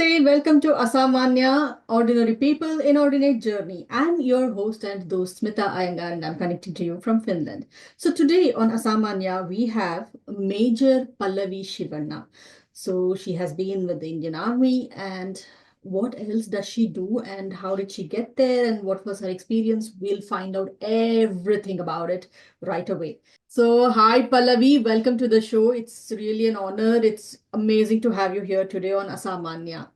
Namaste, welcome to Asamanya, Ordinary People in Ordinate Journey. I'm your host and host Smita Iyengar and I'm connecting to you from Finland. So today on Asamanya, we have Major Pallavi Shivanna. So she has been with the Indian Army and what else does she do and how did she get there and what was her experience? We'll find out everything about it right away. So, hi Pallavi, welcome to the show. It's really an honor. It's amazing to have you here today on Asamanya.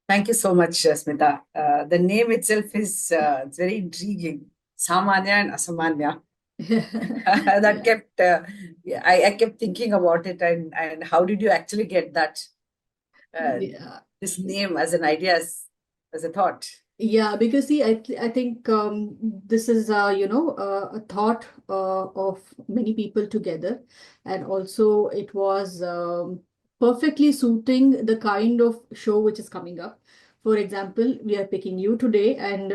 Thank you so much, Smita. The name itself is it's very intriguing. Samanya and Asamanya. That Yeah. kept yeah, I kept thinking about it and how did you actually get that uh, Yeah. this name as an idea as a thought? Yeah, because see, I think this is a thought of many people together, and also it was perfectly suiting the kind of show which is coming up. For example, we are picking you today, and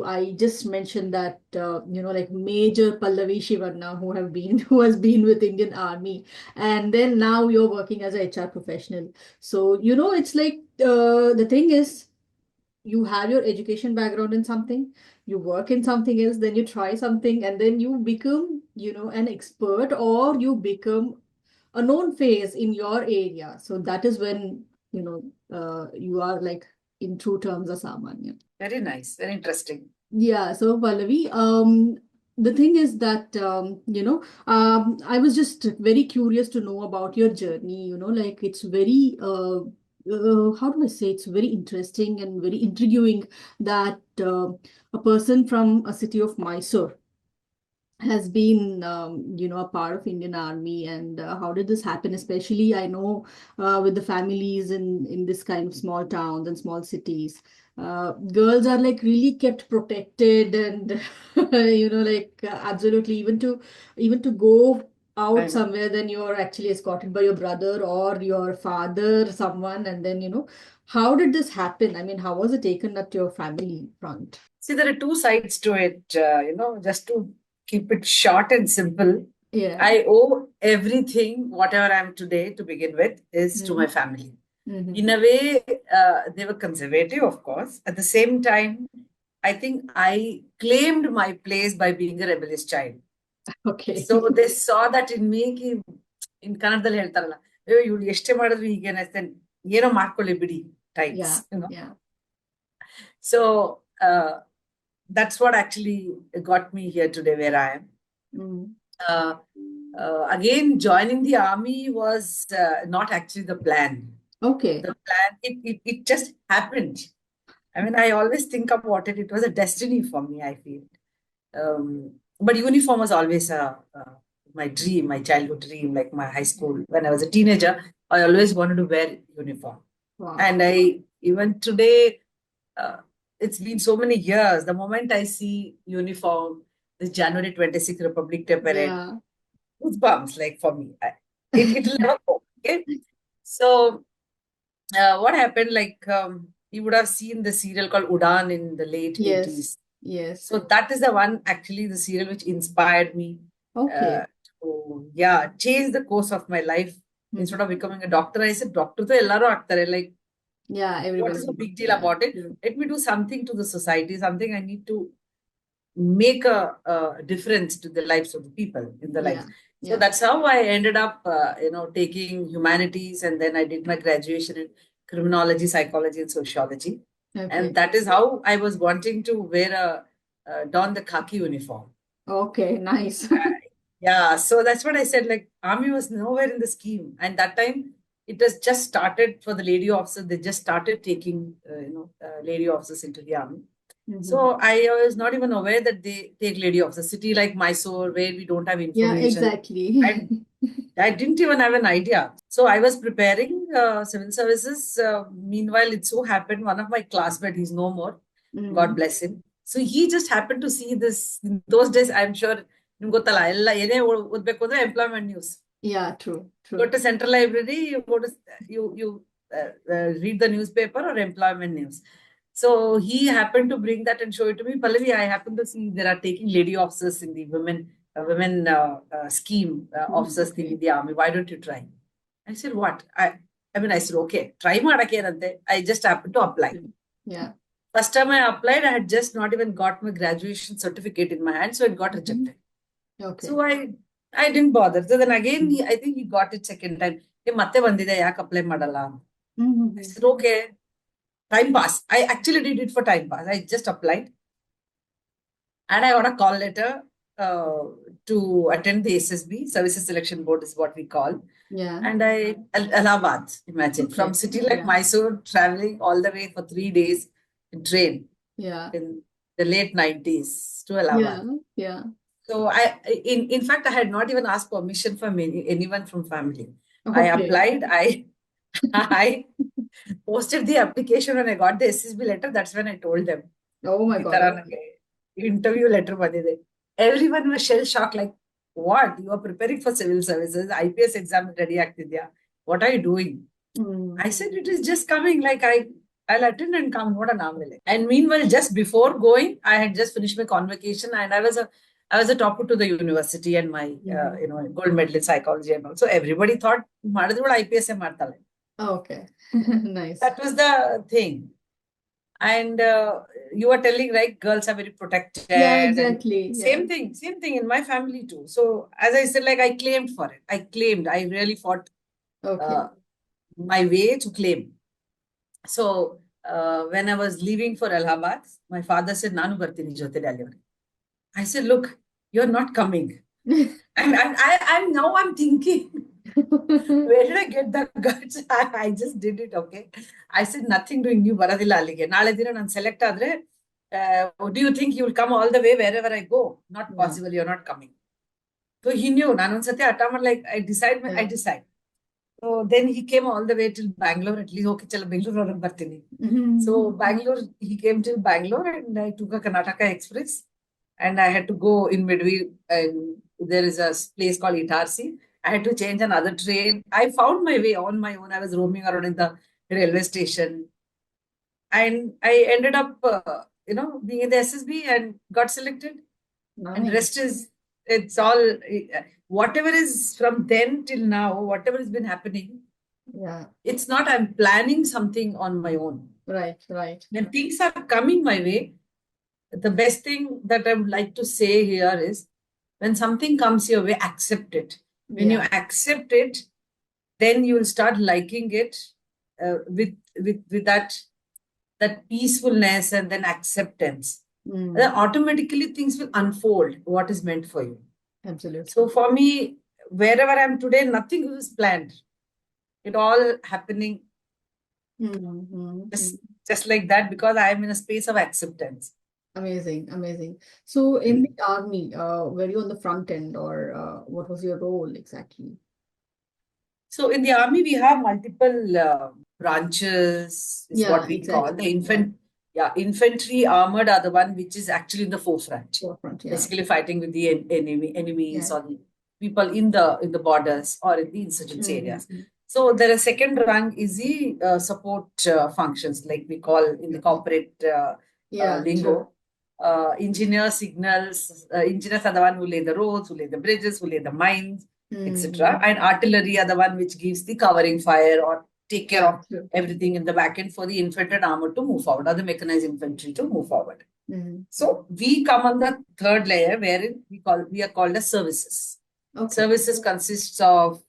I just mentioned that like Major Pallavi Shivanna, who has been with Indian Army, and then now you're working as a HR professional. So it's like the thing is you have your education background in something, you work in something else, then you try something, and then you become, an expert or you become a known face in your area. So that is when, you are like in true terms a Samanya. Very nice, very interesting. Yeah, so Pallavi, the thing is that I was just very curious to know about your journey. Like it's very how do I say? It's very interesting and very intriguing that a person from a city of Mysore has been a part of Indian Army, and how did this happen? Especially I know with the families in this kind of small towns and small cities, girls are like really kept protected and like absolutely even to go I out know. somewhere, then you're actually escorted by your brother or your father, someone, and then how did this happen? I mean, how was it taken at your family front? See, there are two sides to it. Just to keep it short and simple, Yeah. I owe everything, whatever I am today to begin with, is to my Mm-hmm. family. Mm-hmm. In a way, they were conservative, of course. At the same time, I think I claimed my place by being a rebellious child. Okay. So they saw that in me, in ಕನ್ನಡದಲ್ಲಿ ಹೇಳ್ತಾರಲ್ಲ ಅಯ್ಯೋ ಇವಳು ಎಷ್ಟೇ ಮಾಡಿದ್ರು ಹೀಗೇನೆ ಏನೋ ಮಾಡ್ಕೊಳ್ಳಿ ಬಿಡಿ types, Yeah, yeah. So that's what actually got me here today where I am. Mm. Uh, Again, joining the army was not actually the plan. Okay. The plan, it just happened. I mean, I always think about it. It was a destiny for me, I feel. But uniform was always my dream, my childhood dream, like my high school. When I was a teenager, I always wanted to wear uniform. Wow. And I, even today, uh, it's been so many years. The moment I see uniform, this January 26th Republic Day parade, Yeah. goosebumps, like for me. It'll never go. Okay. So what happened, like you would have seen the serial called Udan in the late Yes. 80s. Yes. So that is the one, actually, the serial which inspired me uh, Okay. to, yeah, change the course of my life. Instead Mhm. of becoming a doctor, I said, doctor to ellaru ಆಗ್ತಾರೆ. Like, Yeah, what is the everybody. big deal Yeah. about it? True. Let me do something to the society, something I need to make a difference to the lives of the people in the lives. Yeah. So Yeah. that's how I ended up, taking humanities, and then I did my graduation in criminology, psychology, and sociology. And Okay. that is how I was wanting to wear don the khaki uniform. Okay. Nice. Yeah, so that's what I said. Like, army was nowhere in the scheme, and that time it was just started for the lady officers. They just started taking, lady officers into the army. Mhm. So I was not even aware that they take lady officers. City like Mysore, where we don't have Yeah, information, exactly. and I didn't even have an idea. So I was preparing civil services. Meanwhile, it so happened one of my classmates, he's no more, God Mm. bless him. So he just happened to see this. In those days, I'm sure ನಿಮ್ಗೆ ಗೊತ್ತಲ್ಲ ಎಲ್ಲ ಏನೇ ಓದ್ಬೇಕು ಅಂದ್ರೆ employment news. Yeah, true. Go True. to central library, you read the newspaper or employment news. So he happened to bring that and show it to me. Pallavi, I happen to see there are taking lady officers in the women scheme, officers thing in Okay. the army. Why don't you try? I said, what? I mean, I said, okay, try madake. I just happened to apply. Yeah. First time I applied, I had just not even got my graduation certificate in my hand, so it got rejected. Okay. So I didn't bother. So then again, I think he got it second time. Hey, ಮತ್ತೆ ಬಂದಿದೆ ಯಾಕೆ apply ಮಾಡಲ್ಲ? I said, okay, time pass. I actually did it for time pass. I just applied. And I got a call letter to attend the SSB, Services Selection Board is what we call. Yeah. And Allahabad, imagine, from city like Mysore, traveling all the way for 3 days in train. Yeah. In the late 90s to Allahabad. Yeah. So in fact, I had not even asked permission from anyone from family. Okay. I applied. I posted the application when I got the SSB letter. That's when I told them. Oh my "ಈ God. ತರ ನನಗೆ interview letter ಬಂದಿದೆ." Everyone was shell shocked, like, what? You are preparing for civil services, IPS exam ready ಆಗ್ತಿದ್ಯಾ? What are you doing? I said, it is just coming. Like I'll attend and come. What an amele. And meanwhile, just before going, I had just finished my convocation, and I was a topper to the university and my gold medal in psychology and all. So everybody thought ಮಾಡಿದ್ರು IPS ಮಾಡ್ತಾಳೆ. Okay. Nice. That was the thing. And you were telling, right, girls are very protected. Yeah, exactly. Same thing in my family too. So as I said, like, I claimed for it. I really fought my way to claim. So when I was leaving for Allahabad, my father said, Nanu bartini jote delivery. I said, look, you're not coming. And now I'm thinking, where did I get the guts? I just did it, okay? I said, nothing doing new baradilla alige. Nale dina nan select adre, do you think you will come all the way wherever I go? Not possible, you're not coming. So he knew. Nanon sate atamar, like, I decide. So then he came all the way till Bangalore. At least, okay, chala Bangalore bartini. So Bangalore, he came till Bangalore, and I took a Karnataka Express, and I had to go in midway. And there is a place called Itarsi. I had to change another train. I found my way on my own. I was roaming around in the railway station, and I ended up, being in the SSB and got selected. Nice. And rest is, it's all, whatever is from then till now, whatever has been happening. Yeah. It's not I'm planning something on my own. Right. When things are coming my way, the best thing that I would like to say here is, when something comes your way, accept it. When you accept it, then you will start liking it with that peacefulness and then acceptance. Then automatically things will unfold what is meant for you. Absolutely. So for me, wherever I am today, nothing was planned. It all happening just like that, because I am in a space of acceptance. Amazing. So in the army, were you on the front end, or what was your role exactly? So in the army, we have multiple branches, is what we call the infantry. Armored are the one which is actually in the forefront, basically fighting with the enemies or the people in the borders or in the insurgency areas. So there is second rank is the support functions, like we call in the corporate lingo. Engineers, signals, engineers are the one who lay the roads, who lay the bridges, who lay the mines, etc. And artillery are the one which gives the covering fire or take care of everything in the back end for the infantry armor to move forward, or the mechanized infantry to move forward. So we come on the third layer, wherein we are called as services. Services consists of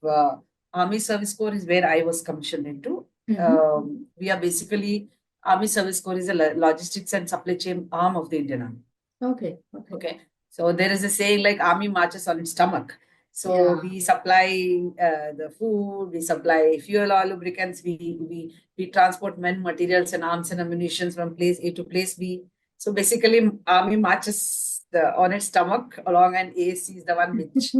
Army Service Corps is where I was commissioned into. We are basically, Army Service Corps is a logistics and supply chain arm of the Indian Army. Okay. So there is a saying, like, army marches on its stomach. So we supply the food, we supply fuel, oil, lubricants, we transport men, materials, and arms and ammunition from place A to place B. So basically, army marches on its stomach along, and ASC is the one which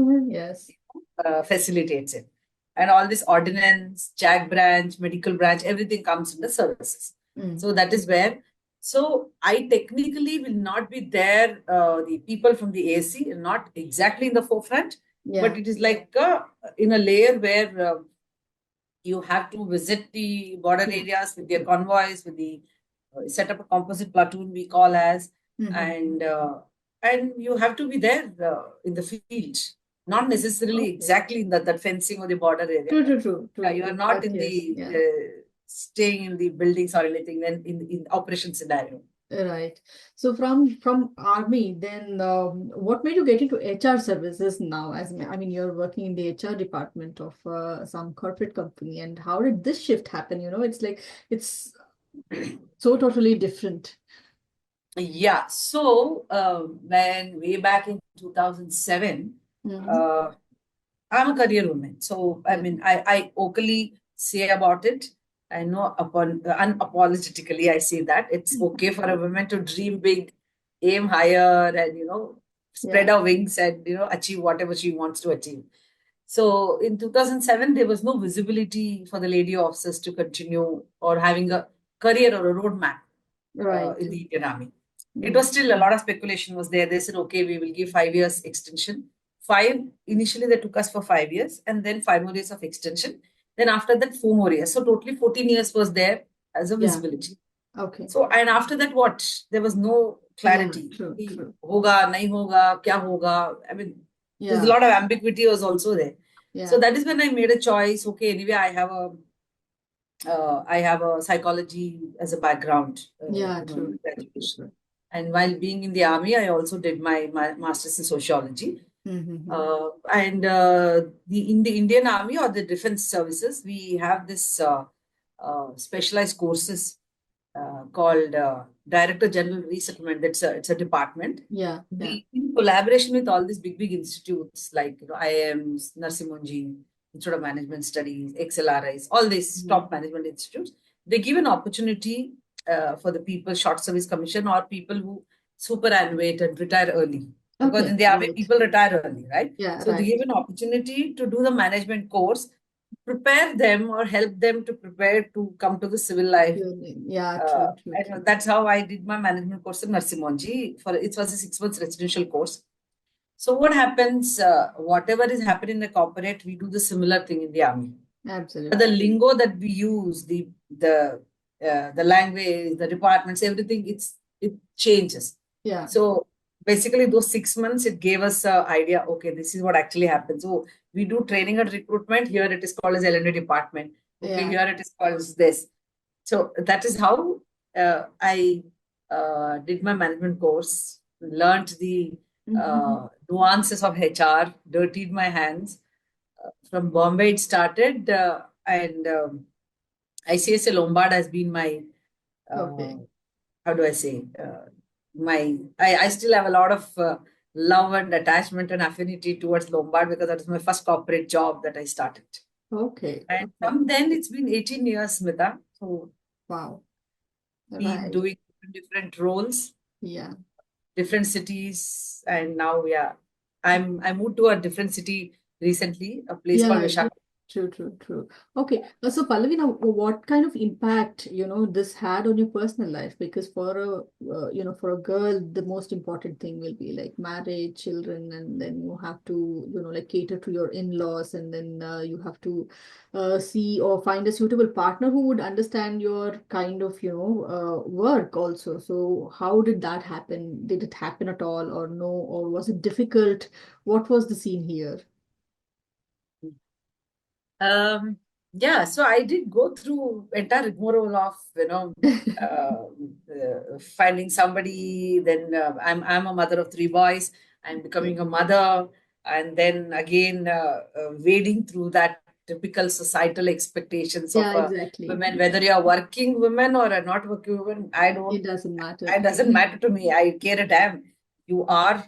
facilitates it. And all this ordnance, JAG branch, medical branch, everything comes in the services. So that is where. So I technically will not be there. The people from the ASC are not exactly in the forefront, but it is like in a layer where you have to visit the border areas with their convoys, with the set up a composite platoon we call as, and you have to be there in the field. not necessarily Okay. exactly in that fencing or the border area. True, true, true, Yeah, true. you are In not that in case, the yeah. staying in the buildings or anything. Then in operation scenario. Right. So from army, then what made you get into HR services now? I mean, you're working in the HR department of some corporate company, and how did this shift happen? It's like it's so totally different. Yeah. So when way back in 2007, Hmm. uh, I'm a career woman. So I Yeah. mean, I openly say about it. I know upon unapologetically, I say that it's okay for a woman to dream big, aim higher, and spread Yeah. her wings and achieve whatever she wants to achieve. So in 2007, there was no visibility for the lady officers to continue or having a career or a roadmap Right. in the Indian Army. It Mm. was still a lot of speculation was there. They said, okay, we will give 5 years extension. Five, initially they took us for 5 years and then 5 more years of extension. Then after that, 4 more years. So totally 14 years was there as a Yeah. visibility. Okay. So, and after that, what? There was no Yeah. clarity. True. कि True. होगा नहीं होगा क्या होगा. I mean, there's a Yeah. lot of ambiguity was also there. So Yeah. that is when I made a choice. Okay, anyway, I have a psychology as a background, Yeah. in True. True. True. graduation. True. And while being in the army, I also did my master's in sociology. Mm-hmm. And in the Indian Army or the defense services, we have this specialized courses called Director General Resettlement. It's a department. Yeah. Yeah. We, in collaboration with all these big institutes like IIMs, Narsimunji, Institute of Management Studies, XLRIs, all these Mhm. top management institutes, they give an opportunity for the people, short service commission, or people who superannuate and retire early. Because in Okay. the army, Right. people retire early, right? Yeah. So they Right. give an opportunity to do the management course, prepare them or help them to prepare to come to the civil life. Yeah. True. True. And True. that's how I did my management course in Narsimonji. For it was a 6 months residential course. So what happens? Whatever is happening in the corporate, we do the similar thing in the army. But the Absolutely. lingo that we use, the language, the departments, everything, it changes. Yeah. So basically, those 6 months, it gave us an idea. Okay, this is what actually happens. So we do training and recruitment. Here it is called as L&D department. Okay, Yeah. here it is called as this. So that is how I did my management course, learned the Mhm. nuances of HR, dirtied my hands. From Bombay, it started, and ICSA Lombard has been my, uh, Okay. how do I say, I still have a lot of love and attachment and affinity towards Lombard because that was my first corporate job that I started. Okay. And Okay. from then, it's been 18 years, Smita. So Wow. been Right. doing different roles, Yeah. different cities, and now yeah, I moved to a different city recently, a place called Yeah. Vishak. True, true, true. Okay, so Pallavi, now what kind of impact, this had on your personal life? Because for a girl, the most important thing will be like marriage, children, and then you have to, like cater to your in-laws, and then you have to see or find a suitable partner who would understand your kind of, work also. So how did that happen? Did it happen at all, or no, or was it difficult? What was the scene here? Um, yeah, so I did go through entire rigmarole of finding somebody. Then I'm a mother of three boys. I'm becoming a mother, and then again wading through that typical societal expectations of Yeah, a exactly. women, whether you're a working woman or a not working woman. I It don't. doesn't matter. It doesn't matter to me. I care a damn. You are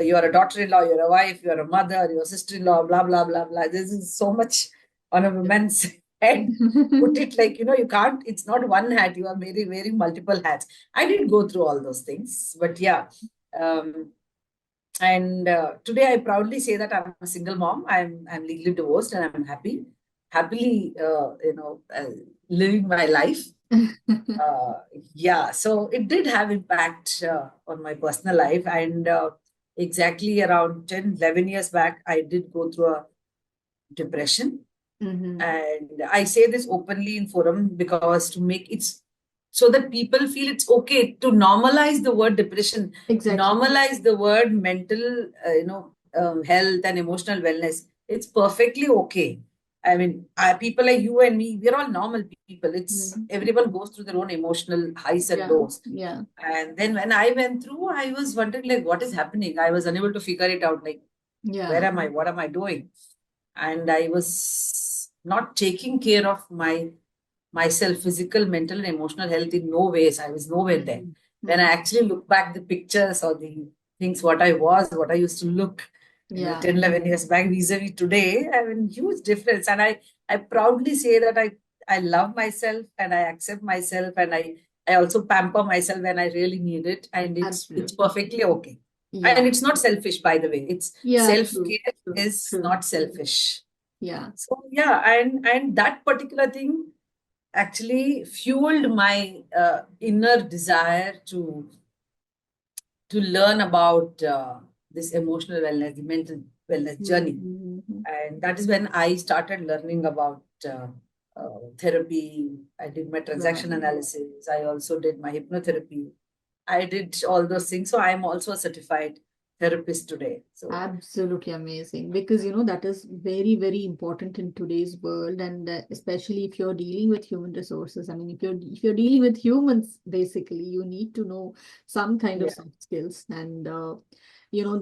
you're a daughter-in-law, you're a wife, you're a mother, you're a sister-in-law, blah, blah, blah, blah. This is so much on a woman's head. Put it like, you can't, it's not one hat, you are wearing multiple hats. I did go through all those things, but yeah. Um, and today I proudly say that I'm a single mom. I'm legally divorced and I'm happily, living my life. uh, yeah, so it did have impact on my personal life. And exactly around 10, 11 years back, I did go through a depression. Hmm. And I say this openly in forum because to make it so that people feel it's okay to normalize the word depression, Exactly. normalize the word mental, health and emotional wellness, it's perfectly okay. I mean, people like you and me, we're all normal people. It's Mm. everyone goes through their own emotional highs and Yeah, lows. yeah, And then when I went through, I was wondering like, what is happening? I was unable to figure it out. Like, where yeah. am I? What am I doing? And I was not taking care of myself, physical, mental, and emotional health in no ways. I was nowhere there. Mm. When I Mm. actually look back the pictures or the things, what I was, what I used to look, Yeah, 10, 11 years back vis-a-vis today, I mean, huge difference. And I proudly say that I love myself and I accept myself and I also pamper myself when I really need it. And it's absolutely. perfectly okay. And Yeah, it's not selfish, by the way. It's yeah, true, self-care true, is true. not selfish. Yeah. So yeah, and that particular thing actually fueled my inner desire to learn about this emotional wellness, the mental wellness journey. Mm-hmm. And that is when I started learning about therapy. I did my Right. transaction analysis. I also did my hypnotherapy. I did all those things. So I am also a certified therapist today. So Absolutely amazing because that is very, very important in today's world, and especially if you're dealing with human resources. I mean, if you're dealing with humans, basically, you need to know some kind of yeah, soft skills, and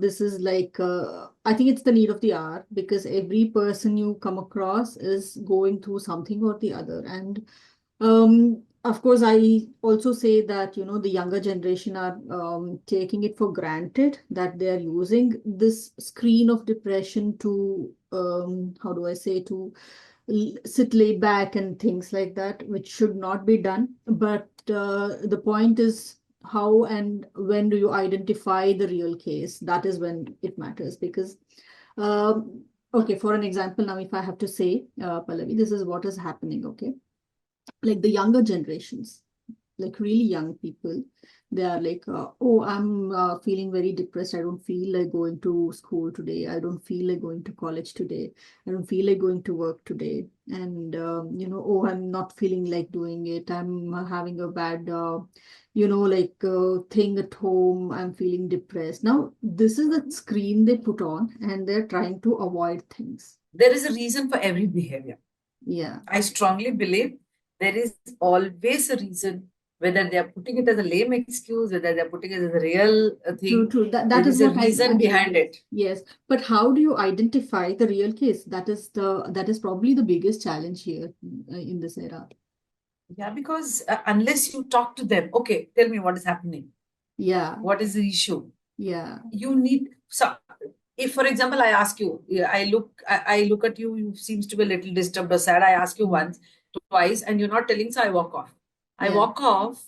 this is like I think it's the need of the hour because every person you come across is going through something or the other, and of course, I also say that, the younger generation are taking it for granted that they are using this screen of depression to, how do I say, to sit laid back and things like that, which should not be done. But the point is, how and when do you identify the real case? That is when it matters because, okay, for an example, now if I have to say, Pallavi, this is what is happening, okay? Like the younger generations, like really young people, they are like, oh, I'm feeling very depressed. I don't feel like going to school today. I don't feel like going to college today. I don't feel like going to work today. And, oh, I'm not feeling like doing it. I'm having a bad, thing at home. I'm feeling depressed. Now, this is the screen they put on and they're trying to avoid things. there is a reason for every behavior. Yeah. I strongly believe there is always a reason, whether they are putting it as a lame excuse, whether they are putting it as a real True, thing, true. That there is is a what I reason mean. behind it. Yes. But how do you identify the real case? That is probably the biggest challenge here in this era. Yeah, because unless you talk to them, okay, tell me what is happening. Yeah. What is the issue? Yeah. You need so if for example I ask you, yeah, I look at you, you seems to be a little disturbed or sad. I ask you Mm. once, twice, and you're not telling, so I walk off. I Yeah. walk off,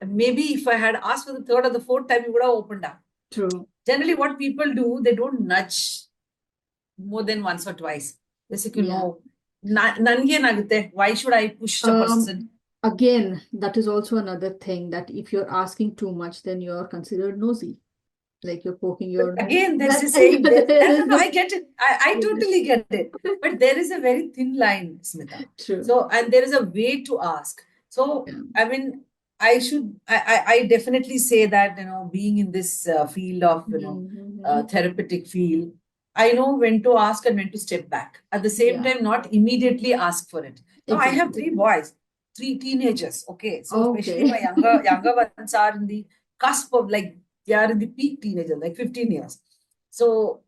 and maybe if I had asked for the third or the fourth time, you would have opened up. True. Generally, what people do, they don't nudge more than once or twice. Basically, Yeah. no. Nange nagate. Why should I push a Um, person? Again, that is also another thing that if you're asking too much, then you're considered nosy. Like you're poking But your nose. again, there's That, a saying there. No, no, that I get it. I is totally get it. But there is a very thin line, Smita. true. So, and there is a way to ask. So, Yeah. I mean, I definitely say that, being in this field of, Mm-hmm. therapeutic field, I know when to ask and when to step back. At the same Yeah. time, not immediately ask for it. Now, I have Exactly. three boys, three teenagers. Okay. So, especially Okay. my younger ones are in the cusp of like, they are in the peak teenager, like 15 years. So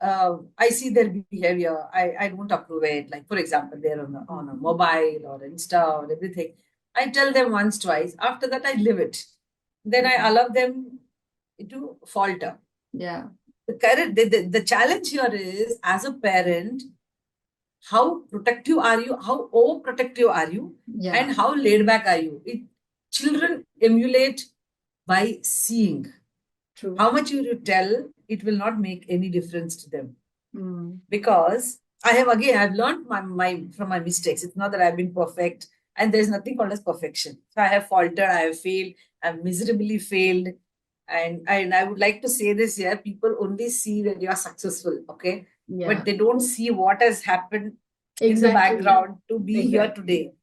I see their behavior. I don't approve it. Like, for example, they're on a mobile or Insta or everything. I tell them once, twice. After that, I leave it. Then I Mhm. allow them to falter. Yeah. The challenge here is, as a parent, how protective are you? How overprotective are you? Yeah. And how laid back are you? Children emulate by seeing. True. How much you tell, it will not make any difference to them, Mm. because I've learned my from my mistakes. It's not that I've been perfect, and there's nothing called as perfection. So I have faltered, I have failed, I've miserably failed. And I would like to say this here: people only see when you are successful, okay? But Yeah. they don't see what has happened in the Exactly. background to be here Exactly. today.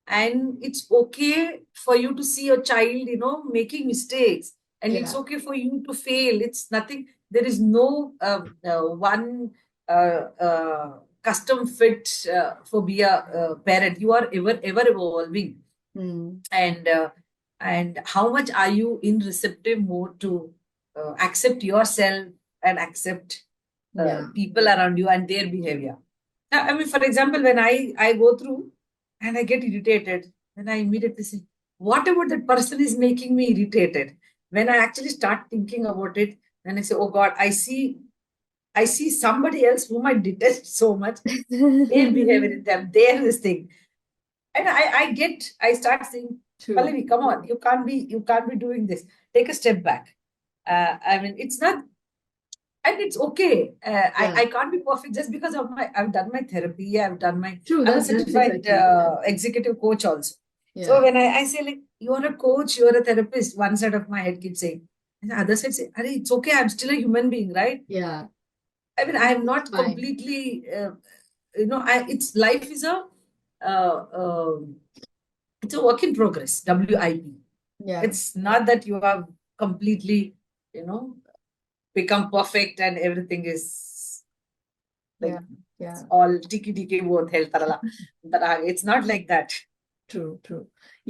And it's okay for you to see your child, making mistakes, and it's Yeah. okay for you to fail. It's nothing. There is no one custom fit for be a parent. You are ever evolving, Mm. and how much are you in receptive mode to accept yourself and accept Yeah. people around you and their behavior. I mean, for example, when I go through and I get irritated, then I immediately say, what about that person is making me irritated? When I actually start thinking about it, then I say, oh God, I see somebody else whom I detest so much, their behavior in them, their this thing. And I start saying, True. Pallavi, come on, you can't be doing this. Take a step back. I mean, it's not, and it's okay. Yeah. I can't be perfect just because of I've done my therapy. True. I'm a That's certified exactly. Yeah. executive coach also. So Yeah. when I say like, you're a coach, you're a therapist, one side of my head keeps saying, and the other side say, "Arey, it's okay. I'm still a human being, right? Yeah. I mean, I'm It's not fine. completely, it's life is uh, um, it's a work in progress, WIP. Yeah. It's not that you have completely, you know, become perfect and everything is like Yeah. Yeah. all tiki tiki both ಹೇಳ್ತಾರಲ್ಲ ಒಂಥರ ಹಾಗೆ. It's not like that. True, true.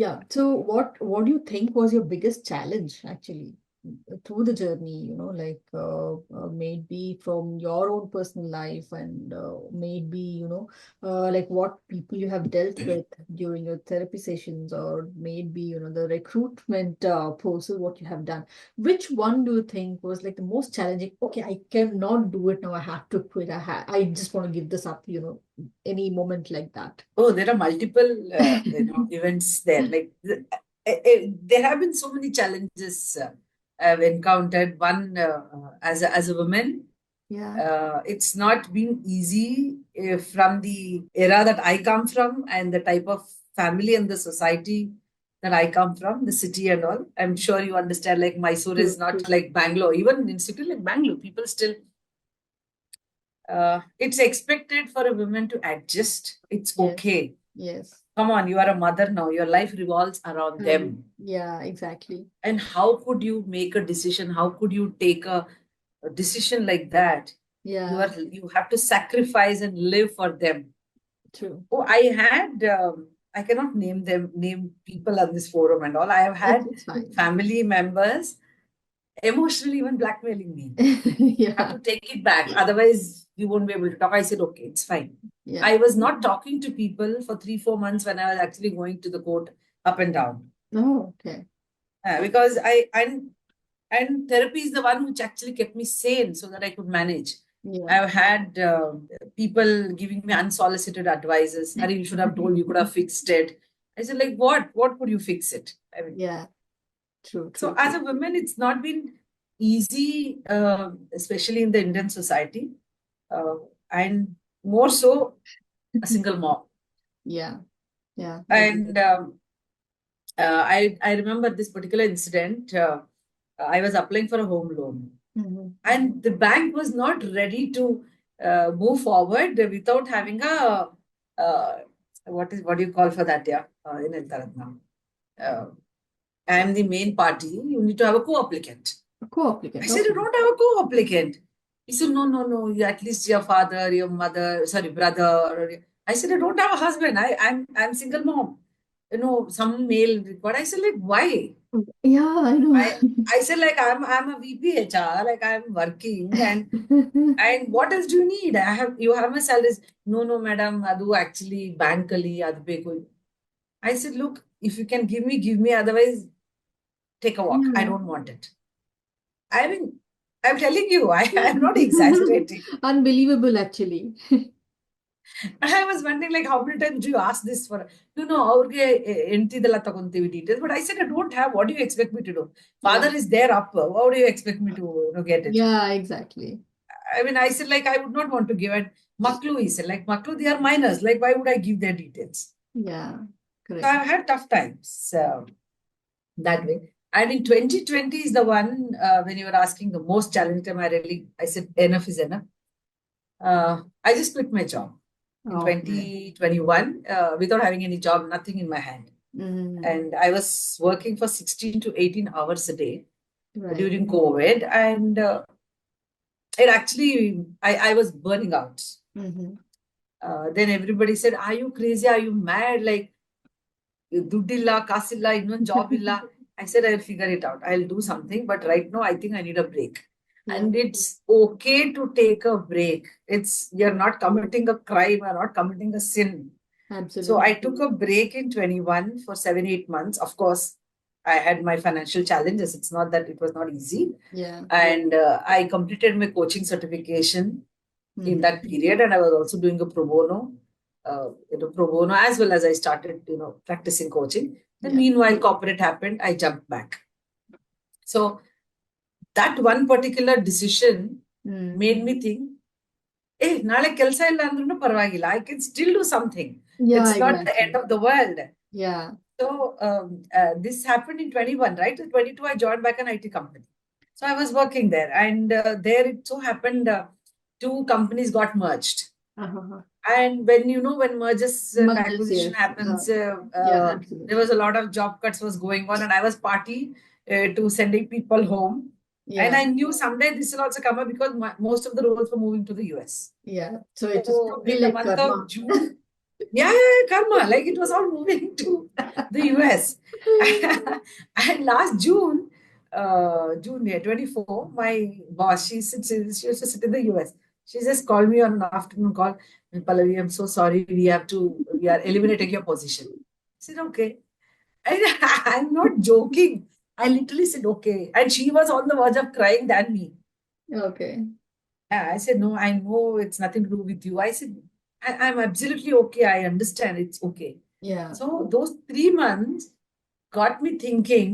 Yeah. So what do you think was your biggest challenge actually through the journey, like maybe from your own personal life and maybe, like what people you have dealt with during your therapy sessions or maybe, the recruitment process, what you have done. Which one do you think was like the most challenging? Okay, I cannot do it now. I have to quit. I just want to give this up, any moment like that. Oh, there are multiple events there. Like there have been so many challenges I've encountered. One as a woman, Yeah. it's not been easy from the era that I come from and the type of family and the society that I come from, the city and all. I'm sure you understand, like Mysore is True, not true. like Bangalore. Even in city like Bangalore, people still, it's expected for a woman to adjust. It's Yes, okay. yes. Come on, you are a mother now. Your life revolves around them. Yeah, exactly. And how could you make a decision? How could you take a decision like that? Yeah, You have to sacrifice and live for them. true. Oh, I cannot name people on this forum and all. I have had It's fine. family members emotionally even blackmailing me. Have Yeah, to take it back. Otherwise, you won't be able to talk. I said, okay, it's fine. yeah. I was not talking to people for 3, 4 months when I was actually going to the court up and down. Oh, okay. Because and therapy is the one which actually kept me sane so that I could manage. Yeah. I've had people giving me unsolicited advices. Hari, you should have told, you could have fixed it. I said, like, what? What could you fix it? I mean, Yeah, true, so true, as true. a woman, it's not been easy, especially in the Indian society, uh, and more so a single mom. Yeah, yeah, I agree. And I remember this particular incident. I was applying for a home loan, Mhm. and the bank was not ready to move forward without having a uh, what do you call for that? Yeah, in Eltaratna. Uh, I am the main party. You need to have a co-applicant. A I co-applicant. said, you Okay. don't have a co-applicant. He said, no, no, no. You, at least your father, your mother, sorry, brother. I said, I don't have a husband. I'm single mom. Some male required. I said, like, why? Yeah, I know. I I said, like, I'm a VP HR, like I'm working, and what else do you need? You have my salaries. No, no, madam, adu actually bank ali adu pay koi. I said, look, if you can give me, otherwise take a walk. I Yeah. don't want it. I mean, I'm telling you, I'm not exaggerating. Unbelievable, actually. I was wondering, like, how many times do you ask this for? No, no, ಅವ್ರಿಗೆ ಎಂಟಿದೆಲ್ಲ ತಗೊಂತೀವಿ details. But I said, I don't have. What do you expect me to do? Yeah. Father is there up. How do you expect me to get it? Yeah, exactly. I mean, I said, like, I would not want to give it. Maklu, he said, like, Maklu, they are minors. Like, why would I give their details? Yeah, So correct. I've had tough times that way. And in 2020 is the one when you were asking the most challenging time, I said, enough is enough. I just quit my job in Okay. 2021 without having any job, nothing in my hand. Mm, And I was working for 16 to 18 hours a day right. during COVID. And it actually, I was burning out. Mm-hmm. Then everybody said, are you crazy? Are you mad? Like, ದುಡ್ಡಿಲ್ಲ ಕಾಸಿಲ್ಲ ಇನ್ನೊಂದು job ಇಲ್ಲ. I said I'll figure it out, I'll do something, but right now I think I need a break. Yeah, And it's okay to take a break. It's, you're not committing a crime, you're not committing a sin. So absolutely. I took a break in 21 for 7-8 months. Of course, I had my financial challenges. It's not that it was not easy. Yeah. And I completed my coaching certification in Mm-hmm. that period, and I was also doing a pro bono, as well as I started, practicing coaching. And Yeah. meanwhile, corporate happened. I jumped back. So that one particular decision Mm. made me think, hey, ನಾಳೆ ಕೆಲಸ ಇಲ್ಲ ಅಂದ್ರೂ ಪರವಾಗಿಲ್ಲ. I can still do something. Yeah, It's not the end exactly. of the world. Yeah. So this happened in 21, right? In 22, I joined back an IT company. So I was working there, and there it so happened, two companies got merged. Uh-huh. And when mergers and Mergers, acquisition yes. happens, Yeah, there absolutely. was a lot of job cuts was going on, and I was party to sending people home. And Yeah. I knew someday this will also come up because most of the roles were moving to the US. Yeah. So it is So probably in the like month of karma. June, yeah, karma, like it was all moving to the US. And last June, June, yeah, 24, my boss, she used to sit in the US. She just called me on an afternoon call. Pallavi, I'm so sorry. We are eliminating your position. I said, okay. And I'm not joking. I literally said, okay. And she was on the verge of crying than me. Okay. I said, no, I know it's nothing to do with you. I said, I'm absolutely okay. I understand it's okay. Yeah. So those 3 months got me thinking,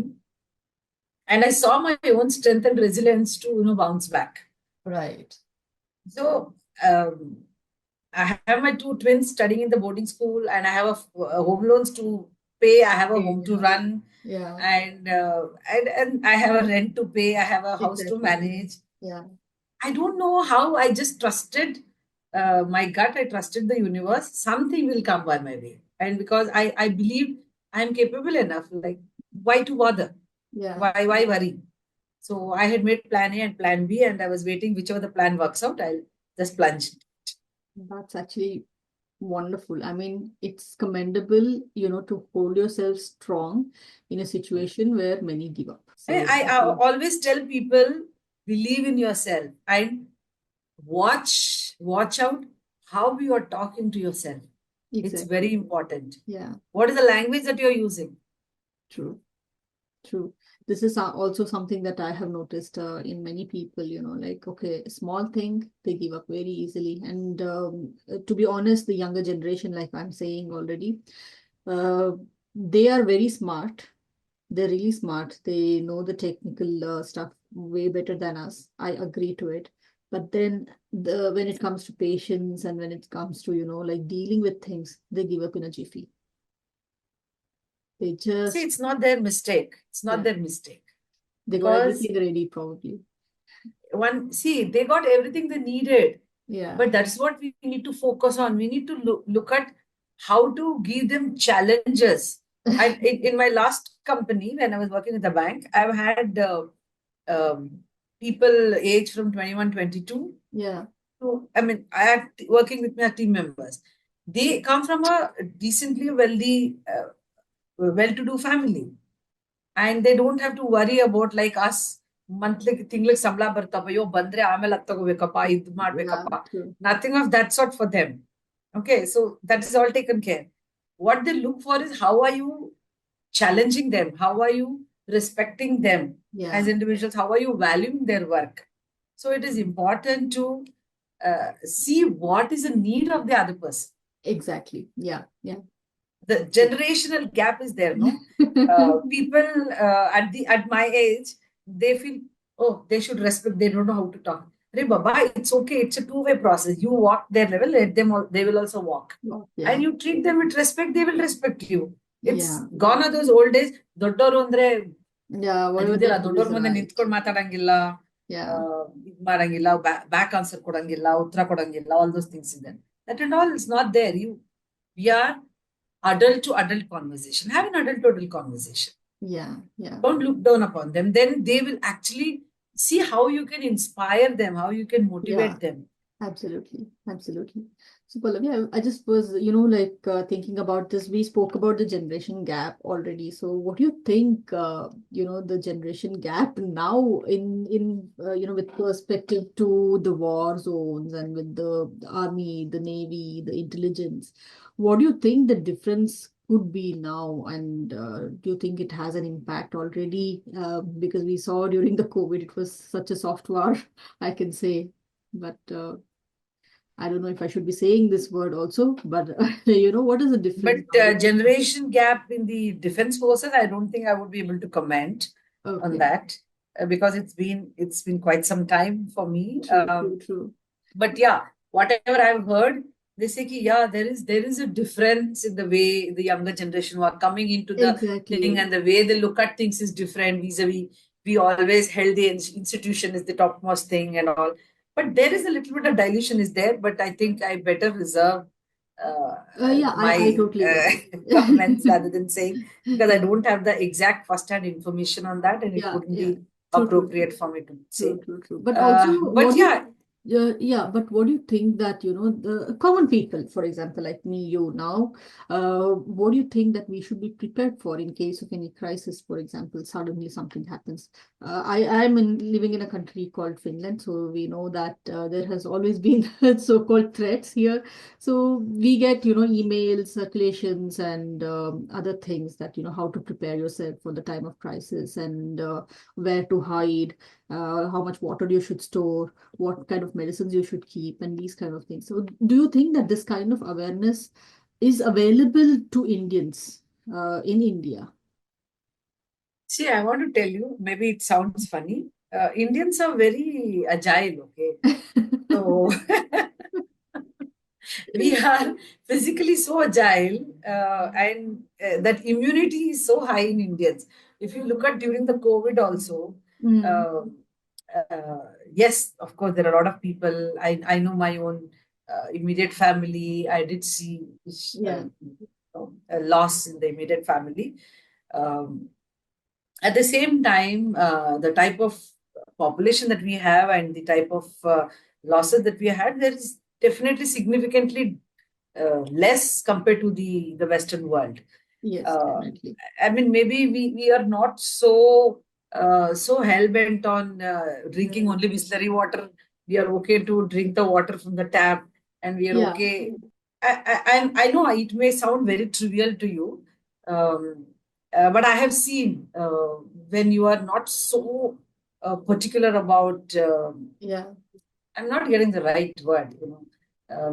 and I saw my own strength and resilience to bounce back. Right. So I have my two twins studying in the boarding school, and I have a home loans to pay. I have a home to Yeah. run, Yeah. and I have a rent to pay. I have a house to Exactly. manage. Yeah. I don't know how. I just trusted my gut. I trusted the universe. Something will come by my way, and because I believed I'm capable enough. Like, why to bother? Yeah. Why worry? So I had made plan A and plan B, and I was waiting whichever the plan works out. I'll just plunge. That's actually wonderful. I mean, it's commendable, to hold yourself strong in a situation where many give up. So I always tell people, believe in yourself and watch out how you are talking to yourself. It's exactly. very important. Yeah, What is the language that you're using? true. True. This is also something that I have noticed in many people, like, okay, small thing, they give up very easily. And to be honest, the younger generation, like I'm saying already, uh, they are very smart. They're really smart. They know the technical stuff way better than us. I agree to it. But then when it comes to patience and when it comes to, like dealing with things, they give up in a jiffy. They See, just, it's not their mistake. It's not yeah, their mistake. they got Because everything ready probably. they got everything they needed. Yeah. But that's what we need to focus on. We need to look at how to give them challenges. In my last company, when I was working with the bank, I've had people age from 21, 22. Yeah. So, I mean, I had working with my team members. They come from a decently wealthy, well-to-do family, and they don't have to worry about like us. Monthly ತಿಂಗಳಿಗೆ ಸಂಬಳ ಬರ್ತವ, ಅಯ್ಯೋ ಬಂದ್ರೆ ಆಮೇಲೆ ಅದ್ ತಗೋಬೇಕಪ್ಪ, ಇದ್ Yeah, ಮಾಡ್ಬೇಕಪ್ಪ. true. Nothing of that sort for them. Okay, so that is all taken care. What they look for is how are you challenging them? How are you respecting them Yeah, as individuals? How are you valuing their work? So it is important to see what is the need of the other person. exactly. Yeah, yeah. The generational gap is there, no? People at my age, they feel, oh, they should respect, they don't know how to talk. Hey, Baba, it's okay, it's a two-way process. You walk their level, let them they will also walk. Oh, And yeah, you treat them with respect, they will respect you. It's yeah, gone are those old days. ದೊಡ್ಡೋರು ಅಂದ್ರೆ yeah. Whatever ಅದಿದೆಯಲ್ಲ, they do ದೊಡ್ಡೋರ್ is ಮುಂದೆ right. ನಿಂತ್ಕೊಂಡು ಮಾತಾಡಂಗಿಲ್ಲ, Yeah, ಇದ್ ಮಾಡಂಗಿಲ್ಲ, back answer ಕೊಡಂಗಿಲ್ಲ, ಉತ್ತರ ಕೊಡಂಗಿಲ್ಲ, all those things ಇದೆ. That and all is not there. We are adult to adult conversation. Have an adult to adult conversation. yeah, yeah, Don't look down upon them. Then they will actually see how you can inspire them, how you can Yeah. motivate them. Absolutely, absolutely. So, Pallavi, I just was, thinking about this. We spoke about the generation gap already. So, what do you think, the generation gap now with perspective to the war zones and with the army, the navy, the intelligence, what do you think the difference could be now? And do you think it has an impact already? Because we saw during the COVID, it was such a soft war, I can say. But I don't know if I should be saying this word also, but what is the But difference now? generation gap in the defense forces, I don't think I would be able to comment on Okay, that because it's been quite some time for me. true, true, true. But yeah, whatever I've heard, they say ki, yeah, there is a difference in the way the younger generation who are coming into the thing, Exactly. and the way they look at things is different vis-a-vis. We always held the institution is the topmost thing and all. But there is a little bit of dilution is there, but I think I better reserve uh, Yeah, I my totally get comments it. rather than saying, because I Yeah, don't have the exact first-hand information on that, and it yeah, wouldn't yeah. be True, true, true. appropriate for me to say. True, true, true. But also, But yeah, but what do you think that, the common people, for example, like me, you now, what do you think that we should be prepared for in case of any crisis, for example, suddenly something happens? I'm living in a country called Finland, so we know that there has always been so-called threats here. So we get, emails, circulations, and other things that, how to prepare yourself for the time of crisis and where to hide, how much water you should store, what kind of medicines you should keep, and these kind of things. So, do you think that this kind of awareness is available to Indians in India? see, I want to tell you, maybe it sounds funny. Indians are very agile, okay? So we are physically so agile, and that immunity is so high in Indians. If you look at during the COVID also, Mm, uh, yes, of course, there are a lot of people. I know my own immediate family. I did see yeah, a loss in the immediate family. Um, at the same time, the type of population that we have and the type of losses that we had, there is definitely significantly less compared to the Western world. yes, Uh, definitely. I mean, maybe we are not so hell bent on drinking Mm, only Bisleri water. We are okay to drink the water from the tap, and we are yeah, okay. I know it may sound very trivial to you, um, but I have seen when you are not so particular about. yeah, I'm not getting the right word.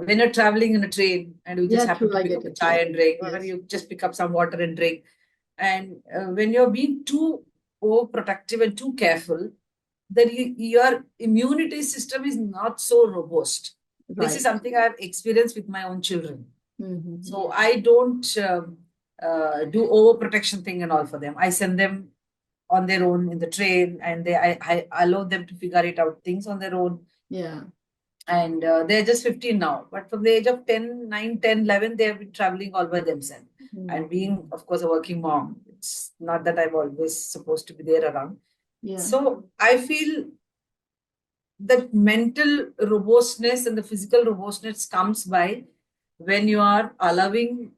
When you're traveling in a train and you just yeah, happen true. to I pick get up a it. chai Yes, and drink, or yes, you just pick up some water and drink, and when you're being too overprotective and too careful, then your immunity system is not so robust. This is right. something I've experienced with my own children. Mm-hmm. So I don't do overprotection thing and all for them. I send them on their own in the train, and I allow them to figure it out things on their own. Yeah. And they're just 15 now, but from the age of 10, 9, 10, 11, they have been traveling all by themselves. And Mm, being, of course, a working mom, it's not that I'm always supposed to be there around. yeah. So I feel that mental robustness and the physical robustness comes by when you are allowing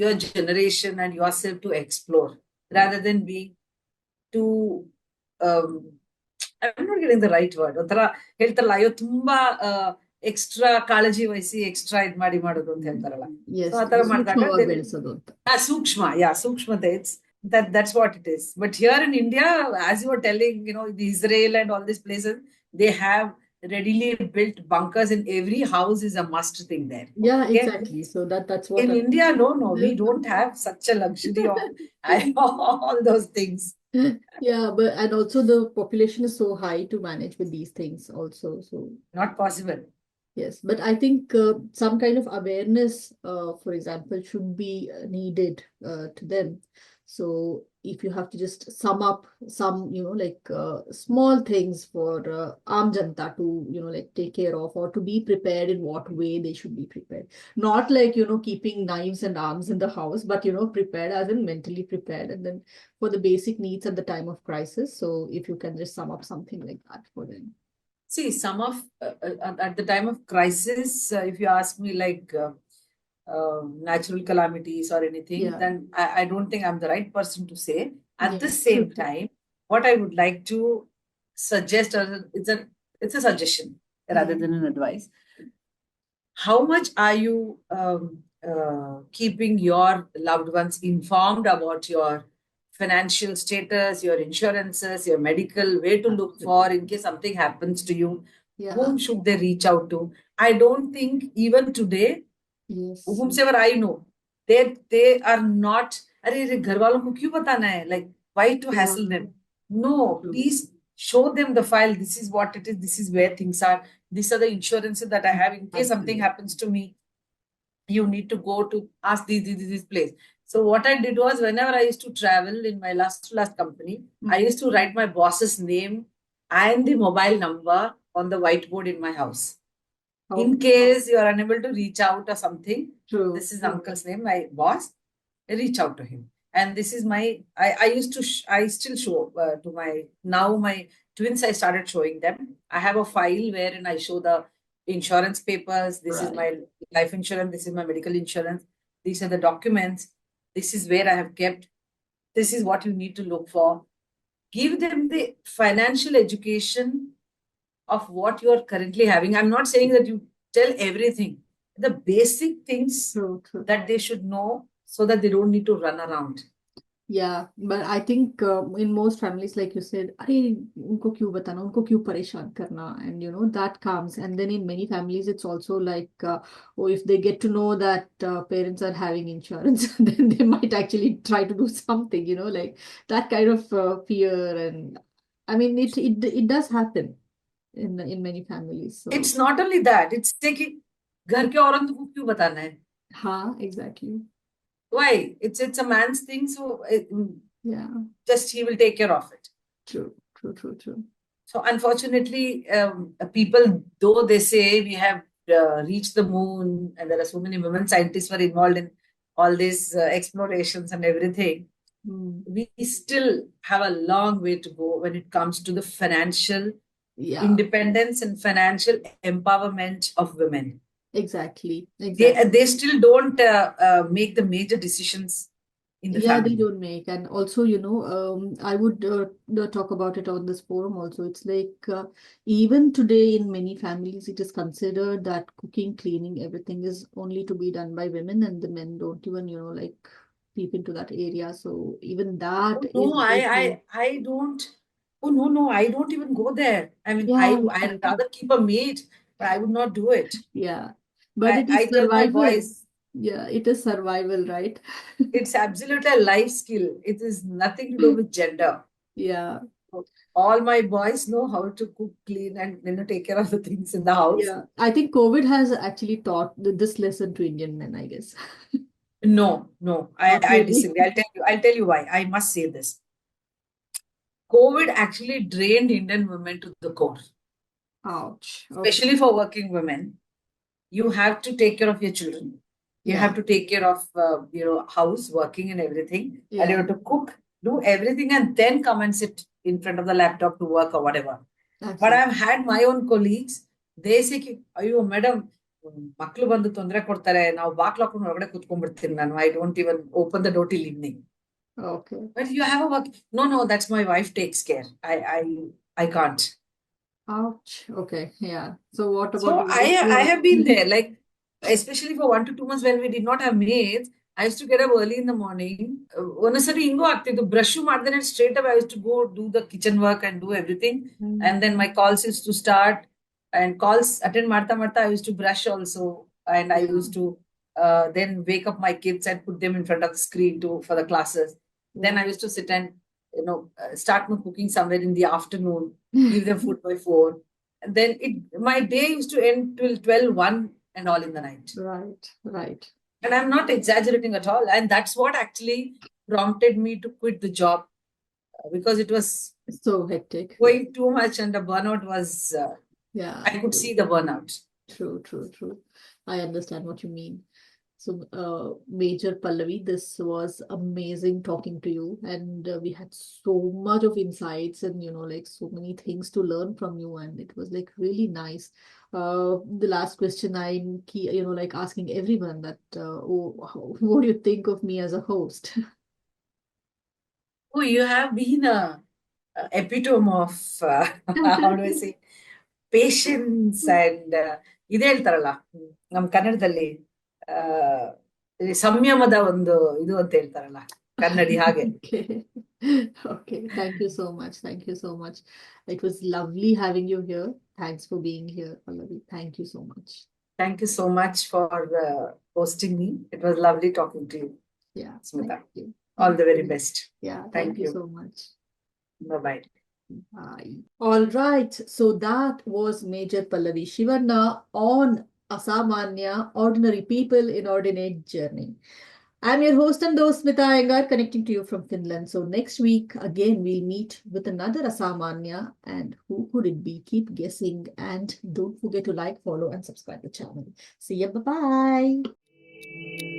your generation and yourself to explore rather than being too um, I'm not getting the right word. ಒಂಥರ ಹೇಳ್ತಾರಲ್ಲ ಅಯ್ಯೋ ತುಂಬಾ extra ಕಾಳಜಿ ವಹಿಸಿ extra ಇದ್ ಮಾಡಿ ಮಾಡೋದು ಅಂತ ಹೇಳ್ತಾರಲ್ಲ. ಸೊ Yes, ಆ ತರ ಮಾಡಿದಾಗ ಸೂಕ್ಷ್ಮವಾಗಿ ಬೆಳೆಸೋದು ಅಂತ. ಸೂಕ್ಷ್ಮ, ಯಾ ಸೂಕ್ಷ್ಮತೆ, it's that's what it is. But here in India, as you were telling, the Israel and all these places, they have readily built bunkers in every house is a must thing there. Yeah, Okay. exactly. So that's what In I. India, no, we don't have such a luxury of all those things. Yeah, but and also the population is so high to manage with these things also. So Not possible. yes, but I think some kind of awareness, for example, should be needed to them. So if you have to just sum up some, like small things for Aam Janta to, like take care of or to be prepared, in what way they should be prepared. Not like, keeping knives and arms in the house, but, prepared as in mentally prepared. And then for the basic needs at the time of crisis. So if you can just sum up something like that for them. See, some of at the time of crisis, if you ask me, like natural calamities or anything, Yeah. then I don't think I'm the right person to say. At the Yeah. same time, what I would like to suggest, or it's a suggestion rather Mm. than an advice. How much are you keeping your loved ones informed about your financial status, your insurances, your medical, where to look for Absolutely. in case something happens to you? Yeah. Whom should they reach out to? I don't think even today, Yes. whomsoever I know, they are not. अरे रे घर वालों को क्यों बताना है? Like, why to Yeah. hassle them? No, True. please show them the file. This is what it is. This is where things are. These are the insurances that I have in case something Absolutely. happens to me. You need to go to ask this place. So what I did was, whenever I used to travel in my last company, I used to write my boss's name and the mobile number on the whiteboard in my house. In Okay. case you are unable to reach out or something, True. this is uncle's name, my boss, reach out to him. And this is I used to, I still show to now my twins, I started showing them. I have a file wherein I show the insurance papers. This is Right. my life insurance. This is my medical insurance. These are the documents. This is where I have kept. This is what you need to look for. Give them the financial education of what you are currently having. I'm not saying that you tell everything, the basic things True. True. that they should know so that they don't need to run around. Yeah, but I think in most families, like you said, अरे उनको क्यों बताना, उनको क्यों परेशान करना, and that comes. And then in many families, it's also like, oh, if they get to know that parents are having insurance, then they might actually try to do something, like that kind of fear. And I mean, it does happen in many families. So It's not only that, it's like घर के औरत को क्यों बताना है? हाँ, exactly. Why? It's a man's thing, so Yeah, just he will take care of it. true, true, true, true. So unfortunately, people, though they say we have reached the moon and there are so many women scientists were involved in all these explorations and everything, Mm. we still have a long way to go when it comes to the financial Yeah, independence and financial empowerment of women. exactly, exactly. They still don't make the major decisions in the Yeah, they family. don't make. And also, I would talk about it on this forum also. It's like even today in many families, it is considered that cooking, cleaning, everything is only to be done by women, and the men don't even, like peep into that area. So even that Oh is no, also, I don't. Oh no, no, I don't even go there. I mean, yeah, I'd exactly. rather keep a maid, but I would not do it. Yeah. But it I is tell my survival. boys, Yeah, it is survival, right? it's absolutely a life skill. It is nothing to do with gender. Yeah. All my boys know how to cook, clean, and take care of the things in the house. Yeah, I think COVID has actually taught this lesson to Indian men, I guess. No, no, Not I really. disagree. I'll tell you why. I must say this. COVID actually drained Indian women to the core, Ouch. Okay. especially for working women. You have to take care of your children. You Yeah. have to take care of house, working and everything, and you Yeah. have to cook, do everything, and then come and sit in front of the laptop to work or whatever. But Absolutely. I've had my own colleagues. They say, ಅಯ್ಯೋ madam ಮಕ್ಳು ಬಂದು ತೊಂದರೆ ಕೊಡ್ತಾರೆ ನಾವು ಬಾಕ್ಲು ಹಾಕೊಂಡು ಹೊರಗಡೆ ಕುತ್ಕೊಂಡ್ಬಿಡ್ತೀನಿ ನಾನು I don't even open the door till evening Okay. But you have a work no that's my wife takes care I can't. Ouch. Okay. Yeah. So what about So your wife? I Yeah. have been there, like especially for 1 to 2 months when we did not have maids. I used to get up early in the morning. ಒಂದೊಂದ್ಸರಿ ಹಿಂಗೂ ಆಗ್ತಿತ್ತು brush ಮಾಡ್ದೇನೆ straight up I used to go do the kitchen work and do everything. Mm. And then my calls used to start and calls attend ಮಾಡ್ತಾ ಮಾಡ್ತಾ I used to brush also. And I Yeah. used to then wake up my kids and put them in front of the screen for the classes. Then Yeah. I used to sit and start my cooking somewhere in the afternoon, give them food by 4. And then my day used to end till 12, 1 and all in the night. Right. Right. And I'm not exaggerating at all. And that's what actually prompted me to quit the job because it was So hectic. going too much and the burnout was, Yeah, I could see the burnout. true. I understand what you mean. So, Major Pallavi, this was amazing talking to you, and we had so much of insights and like so many things to learn from you, and it was like really nice. The last question I'm like asking everyone that, what do you think of me as a host? Oh, you have been a epitome of, how do I say, patience and ಇದೇ ಹೇಳ್ತಾರಲ್ಲ ನಮ್ಮ ಕನ್ನಡದಲ್ಲಿ ಆ, ಈ ಸಂಯಮದ ಒಂದು ಇದು ಅಂತ ಹೇಳ್ತಾರಲ್ಲ ಕನ್ನಡಿ ಹಾಗೆ. Okay. Okay. Thank you so much. Thank you so much. It was lovely having you here. Thanks for being here, Pallavi. Thank you so much. Thank you so much for hosting me. It was lovely talking to you, Yeah. Smita. Thank you. All Thank the very you. best. Yeah. Thank Thank you you. so much. Bye-bye. Bye. All right. So that was Major Pallavi Shivanna on Asamanya, Ordinary People in Ordinate Journey. I'm your host and host, Smita Iyengar, connecting to you from Finland. So next week, again, we'll meet with another Asamanya. And who could it be? Keep guessing. And don't forget to like, follow, and subscribe the channel. See ya. Bye-bye.